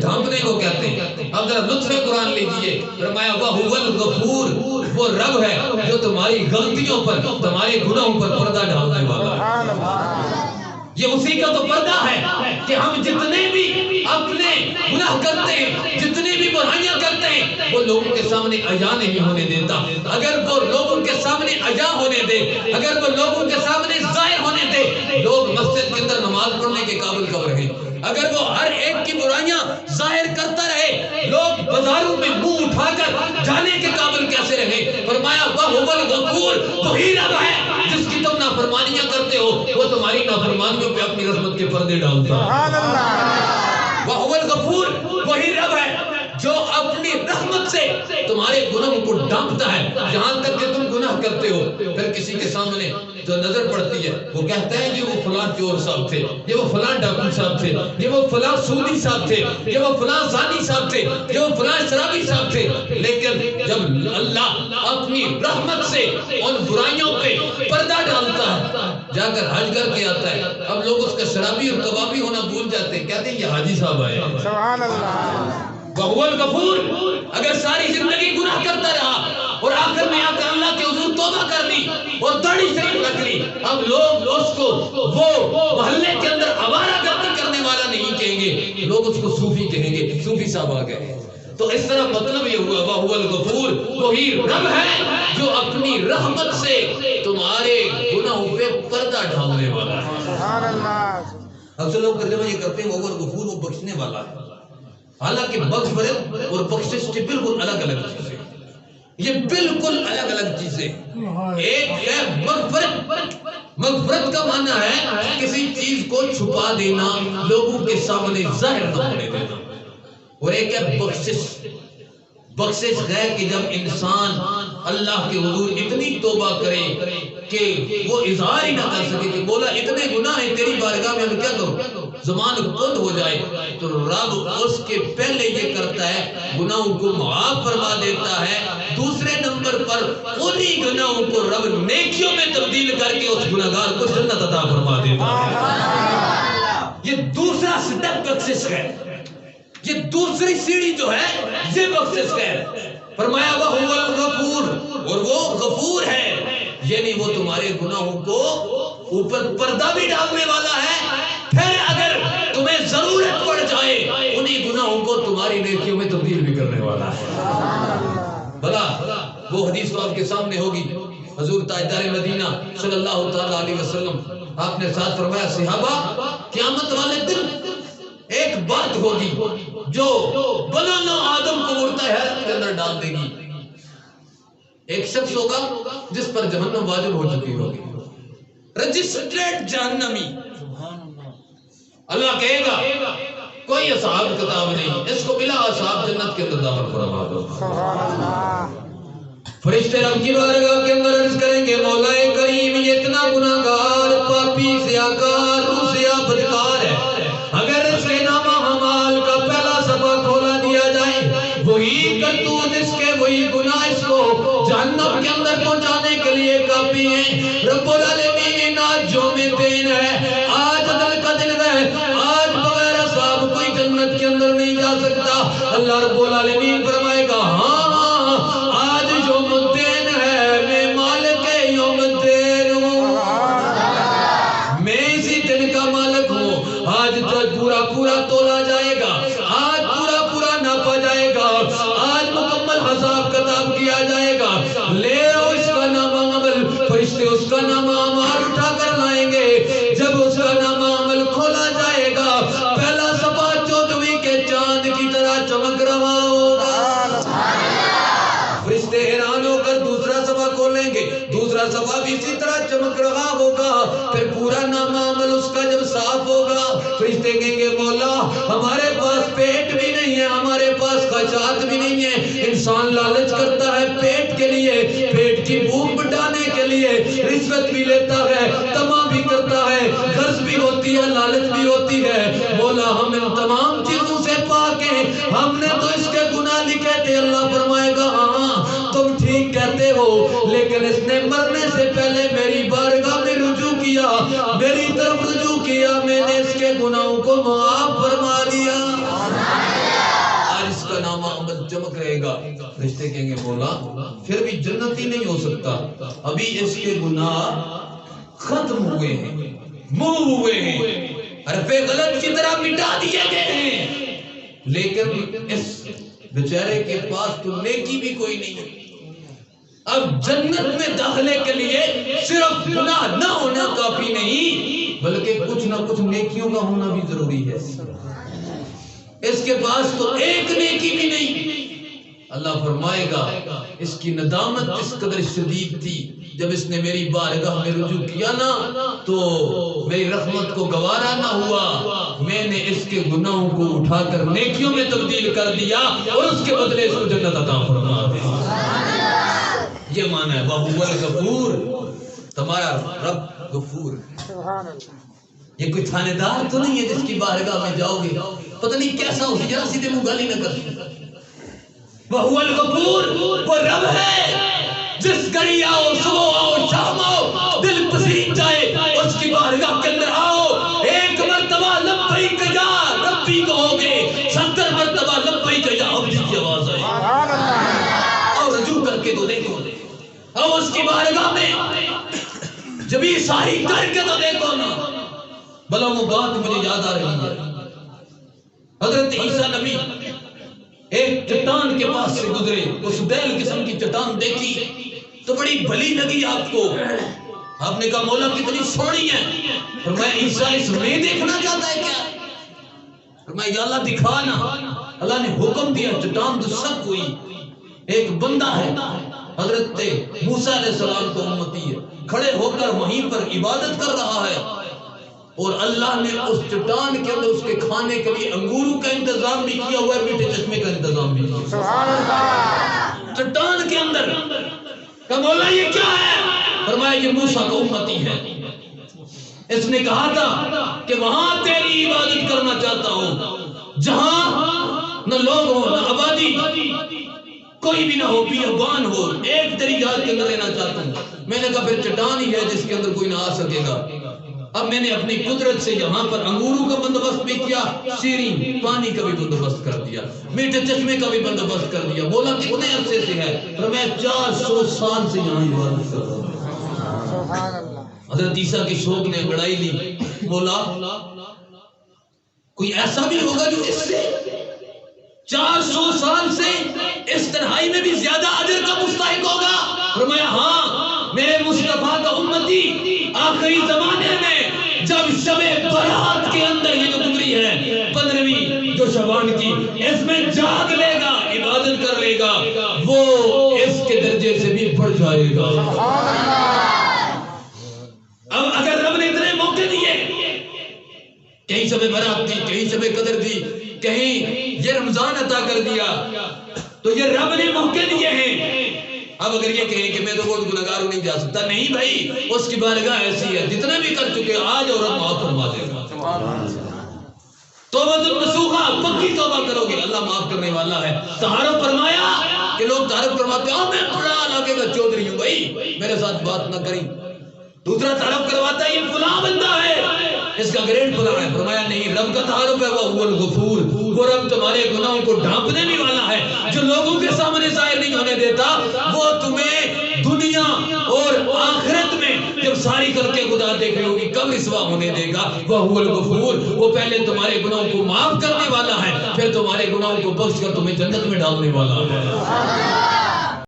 ڈھانپنے کو کہتے ہیں. اب ذرا لطف قرآن لیجئے. فرمایا وَهُوَ الْغَفُورُ، وہ رب ہے جو تمہاری غلطیوں پر، تمہارے گناہوں پر پردہ ڈالنے والا ہے. یہ اسی کا تو پردہ ہے کہ ہم جتنے بھی اپنے گناہ کرتے ہیں، جتنی بھی برائیاں کرتے ہیں، وہ لوگوں کے سامنے عیاں نہیں ہونے دیتا. اگر وہ لوگوں کے سامنے عیاں ہونے دے، اگر وہ لوگوں کے سامنے ظاہر ہونے دے، لوگ مسجد کے اندر نماز پڑھنے کے قابل کب رہیں؟ اگر وہ ہر ایک کی برائیاں ظاہر کرتا رہے، لوگ بازاروں میں منہ اٹھا کر جانے کے قابل کیسے رہیں؟ فرمایا وَهُوَ الْغَفُورُ، وہی رب ہے جس کی تم نافرمانیاں کرتے ہو، وہ تمہاری نافرمانیوں پہ اپنی رحمت کے پردے ڈالتا ہے. وَهُوَ الْغَفُورُ، وہی رب ہے جو اپنی رحمت سے تمہارے گناہوں کو ڈانپتا ہے. جہاں تک کہ تم گناہ کرتے ہو، پھر کسی کے سامنے جو نظر پڑتی ہے وہ کہتا ہے کہ وہ فلاں چور صاحب تھے، یہ وہ فلاں ڈاکو صاحب تھے، یہ وہ فلاں سودی صاحب تھے، یہ وہ فلاں زانی صاحب تھے، یہ وہ فلاں شرابی صاحب تھے. لیکن جب اللہ اپنی رحمت سے ان برائیوں پہ پردہ ڈالتا ہے، جا کر حج کر کے آتا ہے، اب لوگ اس کا شرابی اور کبابی ہونا بھول جاتے ہیں، کہتے ہیں یہ حاجی صاحب آئے. سبحان اللہ. وَهُوَ الْغَفُورُ، اگر ساری زندگی گناہ کرتا رہا اور آخر میں آ کر اللہ کے حضور توبہ کر لی اور داڑھی شریف رکھ لی، اب لوگ اس کو وہ محلے کے اندر آوارہ گردی کرنے والا نہیں کہیں گے، لوگ اس کو صوفی کہیں گے، صوفی صاحب آ گئے. تو اس طرح مطلب یہ ہوا وَهُوَ الْغَفُورُ، وہی رب ہے جو اپنی رحمت سے تمہارے گناہوں پہ پردہ ڈالنے والا ہے. سبحان اللہ. اکثر لوگ ترجمہ یہ کرتے ہیں وَهُوَ الْغَفُورُ، وہ بخشنے والا ہے. حالانکہ مغفرت اور بخشش کے بالکل الگ الگ چیزیں، یہ بالکل الگ الگ چیزیں. ایک ہے مغفرت. مغفرت کا معنی ہے کسی چیز کو چھپا دینا، لوگوں کے سامنے ظاہر نہ ہونے دینا. اور ایک ہے بخشش. بخشش ہے کہ جب انسان اللہ کے حضور اتنی توبہ کرے کہ وہ اظہار ہی نہ کر سکے کہ مولا اتنے گناہ ہیں تیری بارگاہ میں، ہم کیا کروں، زبان کند ہو جائے، تو رب اس کے پہلے یہ کرتا ہے گناہوں کو معاف فرما دیتا ہے. دوسرے نمبر پر انہی گناہوں کو رب نیکیوں میں تبدیل کر کے اس گناہگار کو جنت عطا فرما دیتا ہے. یہ دوسرا سٹیپ بخشش ہے. یہ دوسری سیڑھی جو ہے یہ بخشش ہے. فرمایا وَهُوَ الْغَفُورُ، اور وہ غفور ہے، یعنی وہ تمہارے گناہوں کو اوپر پردہ بھی ڈالنے والا ہے. پھر اگر تمہیں ضرورت پڑ جائے انہی گناہوں کو تمہاری نیکیوں میں تبدیل بھی کرنے والا ہے. بھلا وہ حدیث تو آپ کے سامنے ہوگی. حضور تاجدار مدینہ صلی اللہ تعالیٰ علیہ وسلم آپ نے ساتھ فرمایا صحابہ قیامت والے دن ایک بات ہوگی جو بلا نو آدم کو مردہ حیرت کے اندر ڈال دے گی. ایک شخص ہوگا جس پر جہنم واجب ہو چکی ہوگی، رجسٹریٹ جہنمی. اللہ کہے گا کوئی اصحاب کتاب نہیں، اس کو بلا اصحاب جنت کے اندر داخل فرما دو. فرشتے رب کی بارگاہ کے اندر عرض کریں گے مولا کریم یہ اتنا گناہگار پاپی سیاکار روسیا بدکار ہے، اگر اس کے نامہ حمال کا پہلا صفحہ کھولا دیا جائے، وہی کرتوت اس کے وہی گناہ اس کو جہنم کے اندر پہنچانے کے لیے کافی ہیں. رب العالمین آج یوم دین ہے، آج عدل کا دن ہے، آج بغیر حساب کوئی جنت کے اندر نہیں جا سکتا. اللہ رب العالمین فرمائے گا ہاں آج یوم الدین ہے، میں مالک یوم الدین ہوں، میں اسی دن کا مالک ہوں. آج تو پورا پورا تولا جائے گا، آج پورا پورا ناپا جائے گا، آج مکمل حساب کتاب کیا جائے گا. لے آؤ اس کا نامہ عمل. فرشتے اس کا نامہ عمل اٹھا کر لائیں گے. جب اس کا نامہ عمل کھولا جائے گا، پہلا صفحہ 14ویں کے چاند کی طرح چمک رہا ہوگا. فرشتے حیران ہو کر دوسرا صفحہ کھولیں گے، دوسرا صفحہ بھی اسی طرح چمک رہا ہوگا. پھر پورا نامہ عمل اس کا جب صاف ہوگا، فرشتے کہیں گے مولا ہمارے پاس پیٹ بھی نہیں ہے، ہمارے پاس خواہشات بھی نہیں ہے. انسان لالچ کرتا ہے پیٹ کے لیے، پیٹ کی بھوک مٹانے کے لیے رشوت بھی لیتا ہے، طمع بھی کرتا ہے، غرض بھی ہوتی ہے، لالچ بھی ہوتی ہے. مولا ہم ان تمام چیزوں سے پاک ہیں، ہم نے تو اس کے گناہ لکھے تھے. اللہ فرمائے گا ہاں تم ٹھیک کہتے ہو، لیکن اس نے مرنے سے پہلے میری بارگاہ میں رجوع کیا، میری طرف رجوع کیا، میں نے اس کے گناہوں کو معاف فرما دیا. نامہ عمل چمک رہے گا. فرشتے کہیں گے مولا پھر بھی جنتی نہیں ہو سکتا, ابھی اس کے گناہ ختم ہوئے ہیں, منہ ہوئے ہیں, حرف غلط کی طرح مٹا دیے گئے ہیں, لیکن اس بیچارے کے پاس تو نیکی بھی کوئی نہیں ہے. اب جنت میں داخلے کے لیے صرف گناہ نہ ہونا کافی نہیں, بلکہ کچھ نہ کچھ نیکیوں کا ہونا بھی ضروری ہے. اس کے پاس تو ایک نیکی بھی نہیں. اللہ فرمائے گا اس کی ندامت اس قدر شدید تھی, جب اس نے میری بارگاہ میں رجوع کیا نا تو میری رحمت کو گوارا نہ ہوا, میں نے اس کے گناہوں کو اٹھا کر نیکیوں میں تبدیل کر دیا اور اس کے بدلے اس کو جنت عطا فرما دی. یہ معنی ہے وَهُوَ الْغَفُورُ, تمہارا رب غفور. یہ کوئی تھانے دار تو نہیں ہے جس کی بارگاہ میں جاؤ گے پتہ نہیں کیسا ہو ذرا سیدھے منہ گالی نہ کر. وَهُوَ الْغَفُورُ, وہ رب ہے جس گھڑی آؤ, صبح آؤ, شام آؤ, دل پسین جائے اس کی بارگاہ کے اندر آؤ, ایک مرتبہ لبیک یا ربی کہو گے, 70 مرتبہ لبیک یا عبدی کی آواز آئے اور رجوع کر کے تو دیکھو. اب اس کی بارگاہ میں جب یہ ساری کر کے تو دیکھو نا. بلا وہ بات مجھے یاد آ رہی ہے, حضرت عیسیٰ نبی ایک چٹان کے پاس سے گزرے, اس بیل قسم کی چٹان دیکھی تو بڑی بھلی لگی آپ کو. آپ نے کہا مولا کتنی سونی ہے. فرمایا عیسیٰ اس میں دیکھنا چاہتا ہے کیا؟ فرمایا یا اللہ دکھا نا. اللہ نے حکم دیا, چٹان تو سخت ہوئی. ایک بندہ ہے حضرت موسیٰ علیہ السلام کو امتی ہے, کھڑے ہو کر وہیں پر عبادت کر رہا ہے, اور اللہ نے اس چٹان کے اندر اس کے کھانے کے لیے انگوروں کا انتظام بھی کیا ہوا ہے, میٹھے چشمے کا انتظام بھی کیا. سبحان اللہ. چٹان کے اندر کہ مولا یہ کیا ہے؟ فرمایا یہ موسیٰ کا امتی ہے. اس نے کہا تھا کہ وہاں تیری عبادت کرنا چاہتا ہوں جہاں نہ لوگ ہو نہ آبادی, کوئی بھی نہ ہو, بیابان ہو, ایک تیری یاد کے اندر لینا چاہتا ہوں. میں نے کہا پھر چٹان ہی ہے جس کے اندر کوئی نہ آ سکے گا. اب میں نے اپنی قدرت سے یہاں پر انگوروں کا بندوبست بھی کیا, شیرین پانی کا بھی بندوبست کر دیا, میٹھے چشمے کا بھی بندوبست کر دیا. بولا کتنے عرصے سے ہے؟ پر میں 400 سال سے یہاں عبادت کر رہا ہوں. حضرت عیسیٰ کی شوق نے بڑائی لی, بولا کوئی ایسا بھی ہوگا جو اس سے 400 سال سے اس تنہائی میں بھی زیادہ اجر کا مستحق ہوگا؟ فرمایا ہاں, میرے مصطفیٰ کا امتی آخری زمانے میں جب شب برات کے اندر یہ جو گزری ہے 15ویں جو شعبان کی, اس میں جاگ لے گا, عبادت کر لے گا, وہ اس کے درجے سے بھی بڑھ جائے گا. اب اگر رب نے اتنے موقع دیے, کہیں شب برات دی, کہیں شب قدر دی, کہیں یہ رمضان عطا کر دیا, تو یہ رب نے موقع دیے ہیں. اب اگر یہ کہیں کہ میں تو بہت گناہگار ہوں نہیں جا سکتا, نہیں بھائی, اس کی بارگاہ ایسی ہے جتنا بھی کر چکے آج اور اب معاف فرما دے گا. توبہ النصوحہ, پکی توبہ کرو گے اللہ معاف کرنے والا ہے. تعارف فرمایا کہ لوگ تعارف کرواتے ہیں میں بڑا علاقے کا چودھری ہوں, بھائی میرے ساتھ بات نہ کریں. دوسرا تعارف کرواتا ہے یہ فلاں بندہ ہے, اس کا گریڈ فلاں ہے. فرمایا نہیں, رب کا تعارف ہے وہ الغفور, وہ رب تمہارے گناہوں کو ڈھانپنے بھی والا ہے, جو لوگوں کے سامنے ظاہر نہیں ہونے دیتا, وہ تمہیں دنیا اور آخرت میں جب ساری خلق خدا دیکھ رہی ہوگی کب رسوا ہونے دے گا. وہ الغفور, وہ پہلے تمہارے گناہوں کو معاف کرنے والا ہے, پھر تمہارے گناہوں کو بخش کر تمہیں جنت میں ڈالنے والا ہے.